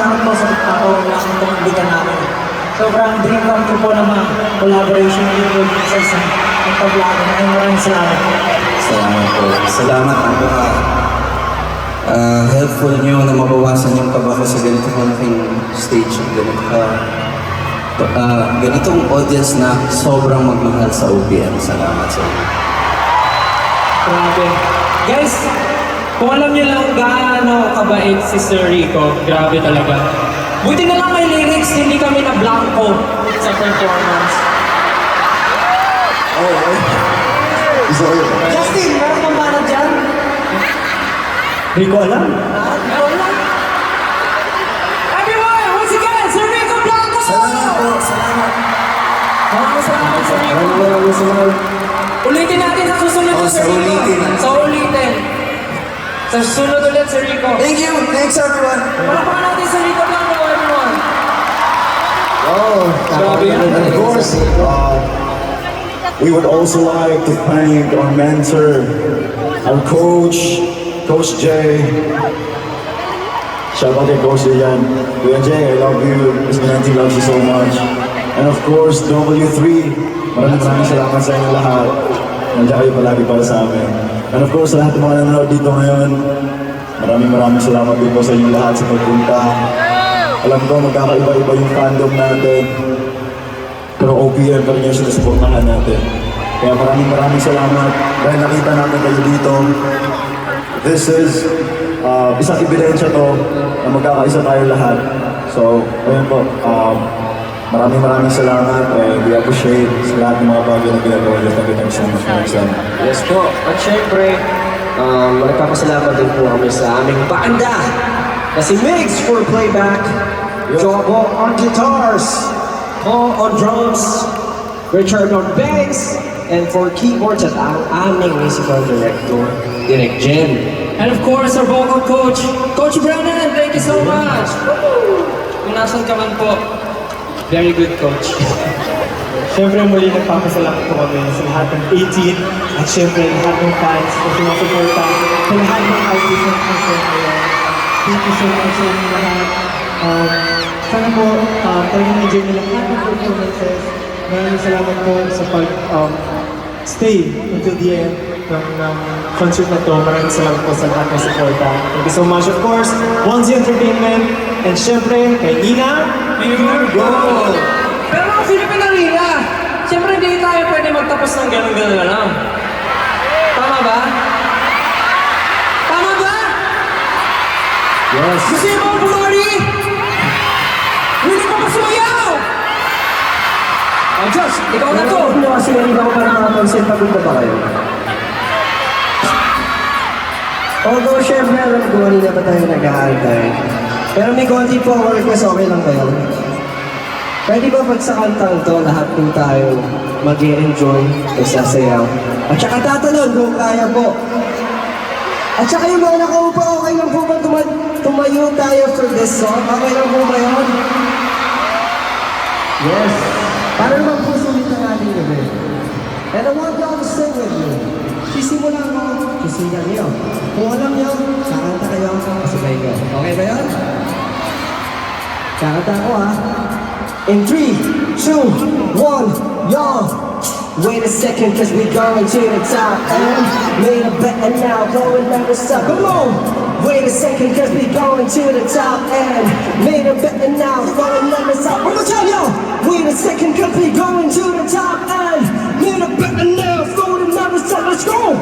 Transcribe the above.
pasalamat po sa ako na itong bigan namin. Sobrang dream come true po naman collaboration with you sa isang pag-vlog. Maraming salamat po. Salamat po. Salamat napaka helpful nyo na mabawasan yung kaba ko sa ganito malaking stage. Ganitong audience na sobrang magmahal sa OPM. Salamat sa inyo. Grabe. Guys, kung alam niyo lang gaano kabait si Sir Rico, grabe talaga. Buti na lang may lyrics, hindi kami na blanco sa performance. Justin, meron kang banat dyan? Rico alam? Meron lang. Everyone, once again, Sir Rico Blanco! Salamat po. Salamat. Maraming salamat, Sir Rico. Maraming salamat. Ulitin natin sa susunod, Oh, Sir sa Rico. ulitin. Sa ulitin. Sa susunod ulit, Sir Rico. Thank you. Thanks everyone. Palakpakan natin Sir Rico Blanco, everyone. Grabe yan. And of course, we would also like to thank our mentor, our coach, Coach Jay. Shout out to Coach Jay. Kuya Jay, I love you. Miss Nancy loves you so much. And of course, W3. Maraming salamat sa inyo lahat. Nandiyan kayo palagi para sa amin. And of course, sa lahat ng mga nanonood dito ngayon, maraming salamat din po sa inyo lahat sa pagpunta. Alam ko, magkakaiba-iba yung fandom natin. Pero OPM pa rin yung sinusuportahan natin. Kaya maraming salamat dahil nakita natin kayo dito. This is isang ebidensya to na magkakaisa tayo lahat. So, ayun po, maraming salamat and we appreciate sa lahat ng mga bagay na ginagawa niyo. Thank you so much. Yes po. At syempre, nagpapasalamat din po kami sa aming banda na si Migs for playback, Jobo on guitars, Paul on drums, Richard on bass, and for keyboards at ang aming musical director, Direk Jen. And of course, our vocal coach, Coach Brennan, thank you so much. Kung nasan ka man po, very good coach. Siyempre muli nagpapasalamat po kami sa lahat ng 18 at siyempre lahat ng fans na sumusuporta sa lahat ng artists na concert ngayon. Thank you so much sa inyo lahat. Sana po talagang enjoy nila lahat ng performances. Maraming salamat po sa pag-stay until the end ng concert na to. Maraming salamat po sa lahat ng suporta. Thank you so much, of course, Onesie Entertainment, and siyempre kay Nina, Pure Gold! Pero mga Philippine Arena, siyempre hindi tayo pwede magtapos ng gano'n-gano'n na lang. Tama ba? Tama ba? Yes. Gusto niyo mga Bulori? Hindi pa masuyaw! Oh, Josh, ikaw na to! Ano kasi ganito ako para makapansin, pagod na ba kayo? Although, syempre, alam ko kanina pa tayo nag-aantay. Pero may konti po ako request, okay lang kayo? Pwede ba pag sa kantang to, lahat po tayo mag-i-enjoy, magsasayaw? At saka tatalon kung kaya po. At saka yung mga nakaupo, okay lang po ba tumayo tayo for this song? Okay lang po ba yun? Yes. Para naman po sulit ang ating gabi. And I want y'all to sing with me. Sisimulan ko, sisigan niyo. Kung alam niyo, kakanta kayo, kasabay ko. Okay ba yun? Kakanta ko ha. In 3, 2, 1, y'all. Wait a second, cause we going to the top and made a bet and now going down the side. Come on! Wait a second, cause we going to the top and made a bet and now going down the side. One more time, y'all! Wait a second, cause we going to the top and made a bet and now going down the side. Let's go!